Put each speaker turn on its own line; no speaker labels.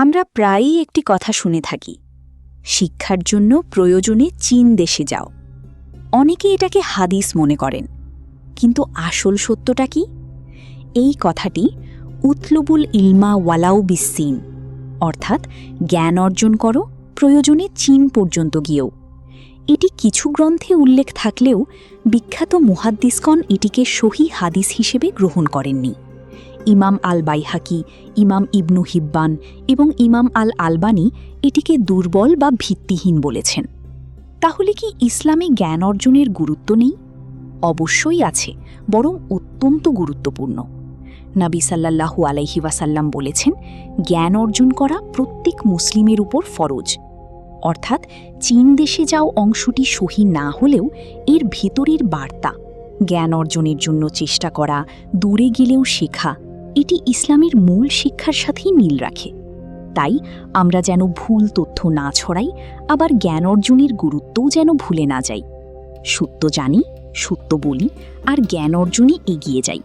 আমরা প্রায়ই একটি কথা শুনে থাকি, শিক্ষার জন্য প্রয়োজনে চীন দেশে যাও। অনেকে এটাকে হাদিস মনে করেন, কিন্তু আসল সত্যটা কি? এই কথাটি উতলুবুল ইলমা ওয়ালাউ বিসসিন, অর্থাৎ জ্ঞান অর্জন করো প্রয়োজনে চীন পর্যন্ত গিয়েও। এটি কিছু গ্রন্থে উল্লেখ থাকলেও বিখ্যাত মুহাদ্দিসগণ এটিকে সহি হাদিস হিসেবে গ্রহণ করেননি। ইমাম আল বাইহাকি, ইমাম ইবনু হিব্বান এবং ইমাম আল আলবানী এটিকে দুর্বল বা ভিত্তিহীন বলেছেন। তাহলে কি ইসলামে জ্ঞান অর্জনের গুরুত্ব নেই? অবশ্যই আছে, বরং অত্যন্ত গুরুত্বপূর্ণ। নবী সাল্লাল্লাহু আলাইহি ওয়াসাল্লাম বলেছেন, জ্ঞান অর্জন করা প্রত্যেক মুসলিমের উপর ফরজ। অর্থাৎ চীন দেশে যাও অংশটি সহি না হলেও এর ভেতরের বার্তা, জ্ঞান অর্জনের জন্য চেষ্টা করা, দূরে গেলেও শেখা, এটি ইসলামের মূল শিক্ষার সাথেই মিল রাখে। তাই আমরা যেন ভুল তথ্য না ছড়াই, আবার জ্ঞান অর্জনের গুরুত্বও যেন ভুলে না যাই। সত্য জানি, সত্য বলি, আর জ্ঞান অর্জনে এগিয়ে যাই।